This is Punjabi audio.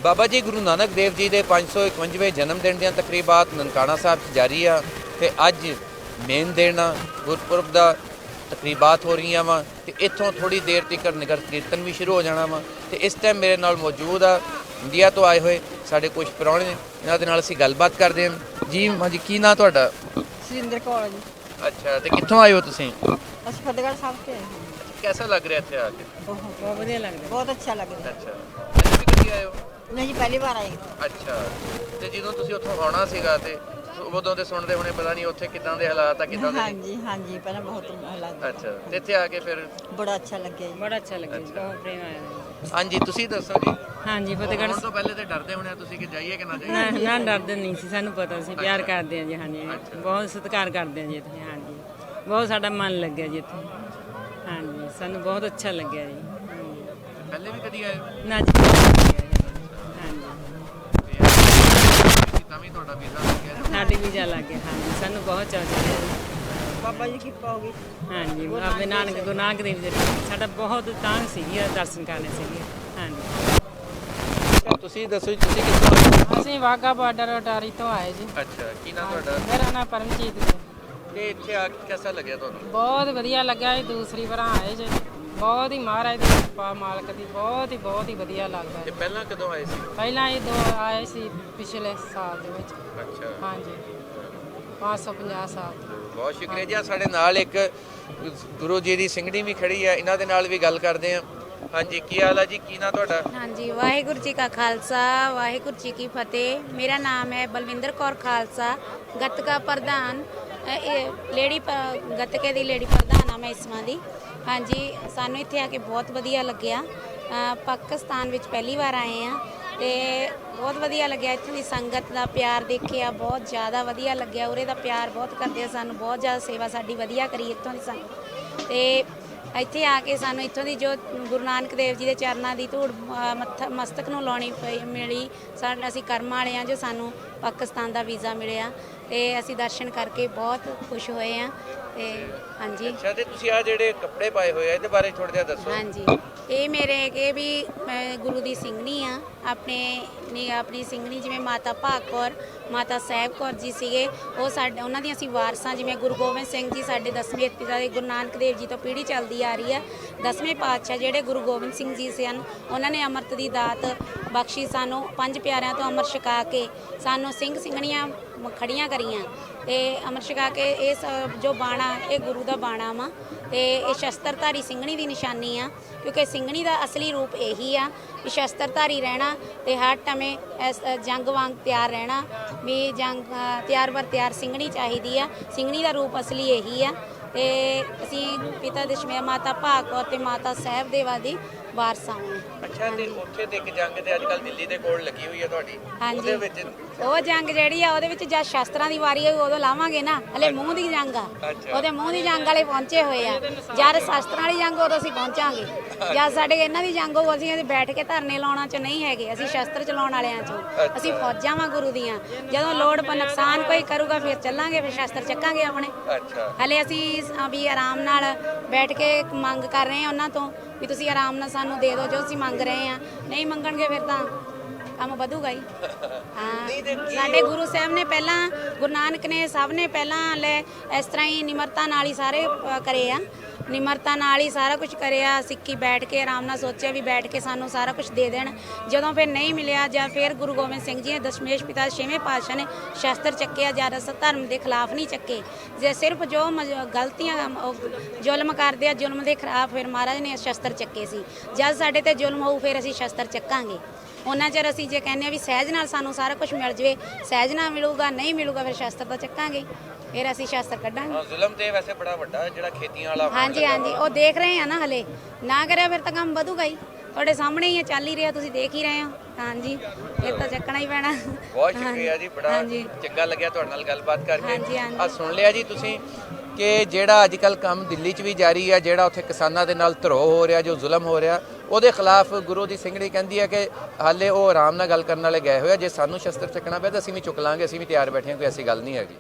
ਬਾਬਾ ਜੀ ਗੁਰੂ ਨਾਨਕ ਦੇਵ ਜੀ ਦੇ 551ਵੇਂ ਜਨਮ ਦਿਨ ਦੀਆਂ ਤਕਰੀਬਾਤ ਨਨਕਾਣਾ ਸਾਹਿਬ 'ਚ ਜਾਰੀ ਆ ਤੇ ਅੱਜ ਮੇਨ ਦਿਨ ਆ ਗੁਰਪੁਰਬ ਦਾ ਤਕਰੀਬਾਤ ਹੋ ਰਹੀਆਂ ਵਾ ਤੇ ਇੱਥੋਂ ਥੋੜੀ ਦੇਰ ਤੱਕ ਨਗਰ ਕੀਰਤਨ ਵੀ ਸ਼ੁਰੂ ਹੋ ਜਾਣਾ ਵਾ ਤੇ ਇਸ ਟਾਈਮ ਮੇਰੇ ਨਾਲ ਮੌਜੂਦ ਆ ਇੰਡੀਆ ਤੋਂ ਆਏ ਹੋਏ ਸਾਡੇ ਕੁਝ ਪ੍ਰਾਹੁਣੇ ਇਹਨਾਂ ਦੇ ਨਾਲ ਅਸੀਂ ਗੱਲਬਾਤ ਕਰਦੇ ਹਾਂ ਜੀ। ਹਾਂਜੀ, ਕੀ ਨਾਂ ਤੁਹਾਡਾ? ਸੁਰਿੰਦਰ ਕੌਰ ਜੀ। ਅੱਛਾ, ਤੇ ਕਿੱਥੋਂ ਆਏ ਹੋ ਤੁਸੀਂ? ਅਸੀਂ ਫਤਿਹਗੜ੍ਹ ਸਾਹਿਬ ਕੇ ਆਏ ਹਾਂ। कैसा लग रहा है ਇੱਥੇ ਆ ਕੇ? ਬਹੁਤ ਵਧੀਆ ਲੱਗਦਾ, ਬਹੁਤ ਅੱਛਾ ਲੱਗਦਾ। ਅੱਛਾ, ਪਹਿਲੇ ਵੀ ਕਦੀ ਆਏ ਹੋ? ਨਹੀਂ ਜੀ, ਪਹਿਲੀ ਵਾਰ ਆਏ। ਅੱਛਾ, ਤੇ ਜਦੋਂ ਤੁਸੀਂ ਉੱਥੋਂ ਆਉਣਾ ਸੀਗਾ ਤੇ ਉਦੋਂ ਤੇ ਸੁਣਦੇ ਹੋਣੇ ਪਤਾ ਨਹੀਂ ਉੱਥੇ ਕਿੱਦਾਂ ਦੇ ਹਾਲਾਤ ਆ ਕਿੱਦਾਂ ਦੇ ਨਹੀਂ? ਹਾਂਜੀ ਹਾਂਜੀ, ਪਹਿਲਾਂ ਬਹੁਤ ਲੱਗਦਾ। ਅੱਛਾ, ਤੇ ਇੱਥੇ ਆ ਕੇ ਫਿਰ ਬੜਾ ਅੱਛਾ ਲੱਗਿਆ ਜੀ। ਬੜਾ ਅੱਛਾ ਲੱਗਿਆ ਜੀ, ਬਹੁਤ ਪ੍ਰੇਮ ਆਇਆ। ਹਾਂਜੀ, ਤੁਸੀਂ ਦੱਸੋ ਜੀ। ਹਾਂਜੀ, ਫਤਿਹਗੜ੍ਹ ਆਉਣ ਤੋਂ ਪਹਿਲੇ ਤੇ ਡਰਦੇ ਹੋਣੇ ਆ ਤੁਸੀਂ ਕਿ ਜਾਈਏ ਕਿ ਨਾ ਜਾਈਏ? ਨਾ ਡਰਦੇ ਨਹੀਂ ਸੀ, ਸਾਨੂੰ ਪਤਾ ਸੀ ਪਿਆਰ ਕਰਦੇ ਆ ਜੀ। ਹਾਂਜੀ, ਬਹੁਤ ਸਤਿਕਾਰ ਕਰਦੇ ਆ ਜੀ ਇੱਥੇ। ਹਾਂਜੀ, ਬਹੁਤ ਸਾਡਾ ਮਨ ਲੱਗਿਆ ਜੀ ਇੱਥੇ। ਹਾਂਜੀ, ਸਾਨੂੰ ਬਹੁਤ ਅੱਛਾ ਲੱਗਿਆ ਜੀ। ਹਾਂਜੀ, ਪਹਿਲੇ ਵੀ ਕਦੀ ਆਏ ਹੋ? ਨਾ ਜੀ, ਬਹੁਤ ਲੱਗਿਆ ਜੀ। ਹਾਂਜੀ, ਤੇ ਤਾਂ ਵੀ ਤੁਹਾਡਾ ਵੀਜ਼ਾ ਲੱਗ ਗਿਆ? ਸਾਡੇ ਵੀਜ਼ਾ ਲੱਗ ਗਿਆ। ਹਾਂਜੀ, ਸਾਨੂੰ ਬਹੁਤ ਚਾਅ ਚੜਿਆ ਜੀ। ਬਾਬਾ ਜੀ ਕੀ ਪਾਓਗੇ? ਹਾਂਜੀ, ਬਾਬੇ ਨਾਨਕ ਗੁਰੂ ਨਾਨਕ ਦੇਵ ਜੀ ਦੇ ਸਾਡਾ ਬਹੁਤ ਤਾਂਘ ਸੀਗੀ ਦਰਸ਼ਨ ਕਰਨੇ ਸੀਗੇ। ਹਾਂਜੀ, ਤੁਸੀਂ ਦੱਸੋ ਜੀ, ਤੁਸੀਂ ਕਿੱਥੋਂ ਆਏ? ਅਸੀਂ ਵਾਹਗਾ ਬਾਰਡਰ ਅਟਾਰੀ ਤੋਂ ਆਏ ਜੀ। ਅੱਛਾ, ਕੀ ਨਾਮ ਤੁਹਾਡਾ? ਮੇਰਾ ਨਾਮ ਪਰਮਜੀਤ ਜੀ। ਤੇ ਇੱਥੇ ਆ ਕੇ ਕਿਹਦਾ ਲੱਗਿਆ ਤੁਹਾਨੂੰ? ਬਹੁਤ ਵਧੀਆ ਲੱਗਿਆ ਜੀ, ਦੂਸਰੀ ਵਾਰ ਆਏ ਜੀ। ਬਹੁਤ ਹੀ ਮਹਾਰਾਜ ਦੀ ਕਿਰਪਾ, ਮਾਲਕ ਦੀ ਬਹੁਤ ਹੀ ਵਧੀਆ ਲੱਗਦਾ ਤੇ ਹੈ। ਪਹਿਲਾਂ ਕਦੋਂ ਆਏ ਸੀ? ਪਹਿਲਾਂ ਇਹ ਦੋ ਆਏ ਸੀ ਪਿਛਲੇ ਸਾਲ ਦੇ ਵਿੱਚ। ਅੱਛਾ, ਹਾਂਜੀ, 550 ਸਾਲ। ਬਹੁਤ ਸ਼ੁਕਰੀਆ ਜੀ। ਸਾਡੇ ਨਾਲ ਇੱਕ ਗੁਰੂ ਜੀ ਦੀ ਸਿੰਘਣੀ ਵੀ ਖੜੀ ਆ, ਇਹਨਾਂ ਦੇ ਨਾਲ ਵੀ ਗੱਲ ਕਰਦੇ ਆ। ਹਾਂਜੀ, ਕੀ ਹਾਲ ਆ ਜੀ? ਕੀ ਨਾਂ ਤੁਹਾਡਾ? ਹਾਂਜੀ, ਵਾਹਿਗੁਰੂ ਜੀ ਕਾ ਖਾਲਸਾ, ਵਾਹਿਗੁਰੂ ਜੀ ਕੀ ਫਤਿਹ। ਮੇਰਾ ਨਾਮ ਹੈ ਬਲਵਿੰਦਰ ਕੌਰ ਖਾਲਸਾ, ਗੱਤਕਾ ਪ੍ਰਧਾਨ, ਗੱਤਕੇ ਦੀ ਲੇਡੀ ਪ੍ਰਧਾਨ ਆ ਮੈਂ ਇਸਮਾਂ ਦੀ। ਹਾਂਜੀ, ਸਾਨੂੰ ਇੱਥੇ ਆ ਕੇ ਬਹੁਤ ਵਧੀਆ ਲੱਗਿਆ। ਪਾਕਿਸਤਾਨ ਵਿੱਚ ਪਹਿਲੀ ਵਾਰ ਆਏ ਆ ਤੇ ਬਹੁਤ ਵਧੀਆ ਲੱਗਿਆ। ਇੱਥੋਂ ਦੀ ਸੰਗਤ ਦਾ ਪਿਆਰ ਦੇਖਿਆ, ਬਹੁਤ ਜ਼ਿਆਦਾ ਵਧੀਆ ਲੱਗਿਆ। ਉਰੇ ਦਾ ਪਿਆਰ ਬਹੁਤ ਕਰਦੇ ਆ ਸਾਨੂੰ, ਬਹੁਤ ਜ਼ਿਆਦਾ ਸੇਵਾ ਸਾਡੀ ਵਧੀਆ ਕਰੀ ਇੱਥੋਂ ਦੀ ਸੰਗਤ। ਤੇ ਇੱਥੇ ਆ ਕੇ ਸਾਨੂੰ ਇੱਥੋਂ ਦੀ ਜੋ ਗੁਰੂ ਨਾਨਕ ਦੇਵ ਜੀ ਦੇ ਚਰਨਾਂ ਦੀ ਧੂੜ ਮਸਤਕ ਨੂੰ ਲਾਉਣੀ ਮਿਲੀ। ਅਸੀਂ ਕਰਮ ਵਾਲੇ ਹਾਂ ਜੋ ਸਾਨੂੰ ਪਾਕਿਸਤਾਨ ਦਾ ਵੀਜ਼ਾ ਮਿਲਿਆ ਤੇ ਅਸੀਂ ਦਰਸ਼ਨ ਕਰਕੇ ਬਹੁਤ ਖੁਸ਼ ਹੋਏ ਹਾਂ। ਤੇ ਹਾਂਜੀ। ਅੱਛਾ, ਤੇ ਤੁਸੀਂ ਆ ਜਿਹੜੇ ਕੱਪੜੇ ਪਾਏ ਹੋਏ ਆ ਇਹਦੇ ਬਾਰੇ ਥੋੜਾ ਜਿਹਾ ਦੱਸੋ। ਹਾਂਜੀ, ਇਹ ਮੇਰੇ ਕਿ ਵੀ ਮੈਂ ਗੁਰੂ ਦੀ ਸਿੰਘਣੀ ਆ। ਆਪਣੀ ਸਿੰਘਣੀ ਜਿਵੇਂ ਮਾਤਾ ਭਾਗ ਕੌਰ, ਮਾਤਾ ਸਾਹਿਬ ਕੌਰ ਜੀ ਸੀਗੇ, ਉਹ ਸਾਡੇ ਉਹਨਾਂ ਦੀਆਂ ਅਸੀਂ ਵਾਰਸਾਂ। ਜਿਵੇਂ ਗੁਰੂ ਗੋਬਿੰਦ ਸਿੰਘ ਜੀ ਸਾਡੇ 10ਵੇਂ ਪਿਤਾ ਦੇ, ਗੁਰੂ ਨਾਨਕ ਦੇਵ ਜੀ ਤੋਂ ਪੀੜ੍ਹੀ ਚੱਲਦੀ ਆ ਰਹੀ ਆ। 10ਵੇਂ ਪਾਤਸ਼ਾਹ ਜਿਹੜੇ ਗੁਰੂ ਗੋਬਿੰਦ ਸਿੰਘ ਜੀ ਸਨ, ਉਹਨਾਂ ਨੇ ਅੰਮ੍ਰਿਤ ਦੀ ਦਾਤ ਬਖਸ਼ੀ ਸਾਨੂੰ। 5 ਪਿਆਰਿਆਂ ਤੋਂ ਅੰਮ੍ਰਿਤ ਛਕਾ ਕੇ ਸਾਨੂੰ ਸਿੰਘ ਸਿੰਘਣੀਆਂ ਖੜੀਆਂ ਕਰੀਆਂ ਤੇ ਅੰਮ੍ਰਿਤ ਛਕਾ ਕੇ ਇਸ ਜੋ ਬਾਣਾ, ਇਹ ਗੁਰੂ ਦਾ ਬਾਣਾ ਵਾ ਤੇ ਇਹ ਸ਼ਸਤਰਧਾਰੀ ਸਿੰਘਣੀ ਦੀ ਨਿਸ਼ਾਨੀ ਆ। ਕਿਉਂਕਿ ਸਿੰਘਣੀ ਦਾ ਅਸਲੀ ਰੂਪ ਇਹੀ ਆ ਵੀ ਸ਼ਸਤਰਧਾਰੀ ਰਹਿਣਾ ਤੇ ਹਰ ਟਮੇ ਇਸ ਜੰਗ ਵਾਂਗ ਤਿਆਰ ਰਹਿਣਾ। ਵੀ ਜੰਗ ਤਿਆਰ ਬਰ ਤਿਆਰ ਸਿੰਘਣੀ ਚਾਹੀਦੀ ਆ। ਸਿੰਘਣੀ ਦਾ ਰੂਪ ਅਸਲੀ ਇਹੀ ਆ। ਤੇ ਅਸੀਂ ਪਿਤਾ ਦਸ਼ਮੇਸ਼, ਮਾਤਾ ਭਾਗ ਕੌਰ ਤੇ ਮਾਤਾ ਸਾਹਿਬ ਦੇਵਾ ਦੀ ਵਾਰਸਾਂ ਹਾਂ। ਅੱਛਾ, ਤੇ ਉੱਥੇ ਤੇ ਇੱਕ ਜੰਗ ਤੇ ਅੱਜ ਕੱਲ ਦਿੱਲੀ ਦੇ ਕੋਲ ਲੱਗੀ ਹੋਈ ਹੈ ਤੁਹਾਡੀ, ਉਹਦੇ ਵਿੱਚ ਉਹ ਜੰਗ ਜਿਹੜੀ ਆ ਉਹਦੇ ਵਿੱਚ ਜਦ ਸ਼ਸਤਰਾਂ ਦੀ ਵਾਰੀ ਆਈ ਉਦੋਂ ਲਾਵਾਂਗੇ ਨਾ। ਹਲੇ ਮੂੰਹ ਦੀ ਜੰਗ ਆ, ਉਹਦੇ ਮੂੰਹ ਦੀ ਜੰਗ ਵਾਲੇ ਪਹੁੰਚੇ ਹੋਏ ਆ। ਜਦ ਸ਼ਸਤਰਾਂ ਵਾਲੀ ਜੰਗ ਉਦੋਂ ਅਸੀਂ ਪਹੁੰਚਾਂਗੇ। ਜਦ ਸਾਡੇ ਇਹਨਾਂ ਦੀ ਜੰਗ ਹੋਊ ਅਸੀਂ ਬੈਠ ਕੇ ਧਰਨੇ ਲਾਉਣਾ ਚ ਨਹੀਂ ਹੈਗੇ, ਅਸੀਂ ਸ਼ਸਤਰ ਚਲਾਉਣ ਵਾਲਿਆਂ ਚੋਂ। ਅਸੀਂ ਫੌਜਾਂ ਵਾਂ ਗੁਰੂ ਦੀਆਂ। ਜਦੋਂ ਲੋੜ ਪੈ ਨੁਕਸਾਨ ਕੋਈ ਕਰੂਗਾ ਫਿਰ ਚੱਲਾਂਗੇ, ਫਿਰ ਸ਼ਸਤਰ ਚੱਕਾਂਗੇ ਆਪਣੇ। ਹਲੇ ਅਸੀਂ ਵੀ ਆਰਾਮ ਨਾਲ ਬੈਠ ਕੇ ਮੰਗ ਕਰ ਰਹੇ ਹਾਂ ਉਹਨਾਂ ਤੋਂ ਵੀ ਤੁਸੀਂ ਆਰਾਮ ਨਾਲ ਸਾਨੂੰ ਦੇ ਦਿਓ ਜੋ ਅਸੀਂ ਮੰਗ ਰਹੇ ਹਾਂ। ਨਹੀਂ ਮੰਗਣਗੇ ਫਿਰ ਤਾਂ ਕੰਮ ਵਧੂਗਾ ਹੀ। ਹਾਂ, ਸਾਡੇ ਗੁਰੂ ਸਾਹਿਬ ਨੇ ਪਹਿਲਾਂ, ਗੁਰੂ ਨਾਨਕ ਨੇ ਸਭ ਨੇ ਪਹਿਲਾਂ ਇਸ ਤਰ੍ਹਾਂ ਹੀ ਨਿਮਰਤਾ ਨਾਲ ਹੀ ਸਾਰੇ ਕਰੇ ਆ। ਨਿਮਰਤਾ ਨਾਲ ਹੀ ਸਾਰਾ ਕੁਝ ਕਰਿਆ। ਸਿੱਖੀ ਬੈਠ ਕੇ ਆਰਾਮ ਨਾਲ ਸੋਚਿਆ ਵੀ ਬੈਠ ਕੇ ਸਾਨੂੰ ਸਾਰਾ ਕੁਝ ਦੇ ਦੇਣ। ਜਦੋਂ ਫਿਰ ਨਹੀਂ ਮਿਲਿਆ ਜਾਂ ਫਿਰ ਗੁਰੂ ਗੋਬਿੰਦ ਸਿੰਘ ਜੀ ਨੇ ਦਸ਼ਮੇਸ਼ ਪਿਤਾ 6ਵੇਂ ਪਾਤਸ਼ਾਹ ਨੇ ਸ਼ਸਤਰ ਚੱਕਿਆ। ਜਦ ਧਰਮ ਦੇ ਖਿਲਾਫ ਨਹੀਂ ਚੱਕੇ, ਜੇ ਸਿਰਫ ਜੋ ਗਲਤੀਆਂ ਜ਼ੁਲਮ ਕਰਦੇ ਆ, ਜ਼ੁਲਮ ਦੇ ਖਿਲਾਫ ਫਿਰ ਮਹਾਰਾਜ ਨੇ ਸ਼ਸਤਰ ਚੱਕੇ ਸੀ। ਜਦ ਸਾਡੇ ਤੇ ਜ਼ੁਲਮ ਹੋਊ ਫਿਰ ਅਸੀਂ ਸ਼ਸਤਰ ਚੱਕਾਂਗੇ। ਉਹਨਾਂ ਚਿਰ ਅਸੀਂ ਜੇ ਕਹਿੰਦੇ ਆ ਵੀ ਸਹਿਜ ਨਾਲ ਸਾਨੂੰ ਸਾਰਾ ਕੁਝ ਮਿਲ ਜਵੇ, ਸਹਿਜ ਨਾਲ ਮਿਲੂਗਾ, ਨਹੀਂ ਮਿਲੂਗਾ ਫਿਰ ਸ਼ਸਤਰ ਤਾਂ ਚੱਕਾਂਗੇ। ਫਿਰ ਅਸੀਂ ਸ਼ਸਤਰ ਕੱਢਾਂਗੇ। ਜ਼ੁਲਮ ਤੇ ਵੈਸੇ ਬੜਾ ਵੱਡਾ ਜਿਹੜਾ ਖੇਤੀਆਂ ਵਾਲਾ। ਹਾਂਜੀ ਹਾਂਜੀ, ਉਹ ਦੇਖ ਰਹੇ ਆ ਨਾ। ਹਲੇ ਨਾ ਕਰਿਆ ਫਿਰ ਤਾਂ ਕੰਮ ਵਧੂਗਾ ਹੀ। ਤੁਹਾਡੇ ਸਾਹਮਣੇ ਹੀ ਚੱਲ ਹੀ ਰਿਹਾ, ਤੁਸੀਂ ਦੇਖ ਹੀ ਰਹੇ ਹੋ। ਹਾਂਜੀ, ਫਿਰ ਤਾਂ ਚੱਕਣਾ ਹੀ ਪੈਣਾ। ਬਹੁਤ ਸ਼ੁਕਰੀਆ ਜੀ, ਬੜਾ ਚੰਗਾ ਲੱਗਿਆ ਤੁਹਾਡੇ ਨਾਲ ਗੱਲਬਾਤ ਕਰਕੇ। ਆ ਸੁਣ ਲਿਆ ਜੀ ਤੁਸੀਂ ਕਿ ਜਿਹੜਾ ਅੱਜ ਕੱਲ੍ਹ ਕੰਮ ਦਿੱਲੀ 'ਚ ਵੀ ਜਾਰੀ ਆ, ਜਿਹੜਾ ਉੱਥੇ ਕਿਸਾਨਾਂ ਦੇ ਨਾਲ ਧਰੋਹ ਹੋ ਰਿਹਾ, ਜੋ ਜ਼ੁਲਮ ਹੋ ਰਿਹਾ, ਉਹਦੇ ਖਿਲਾਫ ਗੁਰੂ ਦੀ ਸਿੰਘਣੀ ਕਹਿੰਦੀ ਹੈ ਕਿ ਹਾਲੇ ਉਹ ਆਰਾਮ ਨਾਲ ਗੱਲ ਕਰਨ ਵਾਲੇ ਗਏ ਹੋਏ ਆ। ਜੇ ਸਾਨੂੰ ਸ਼ਸਤਰ ਚੱਕਣਾ ਪਿਆ ਤਾਂ ਅਸੀਂ ਵੀ ਚੁੱਕ ਲਾਂਗੇ, ਅਸੀਂ ਵੀ ਤਿਆਰ ਬੈਠੇ ਹਾਂ, ਕੋਈ ਐਸੀ ਗੱਲ ਨਹੀਂ ਹੈਗੀ।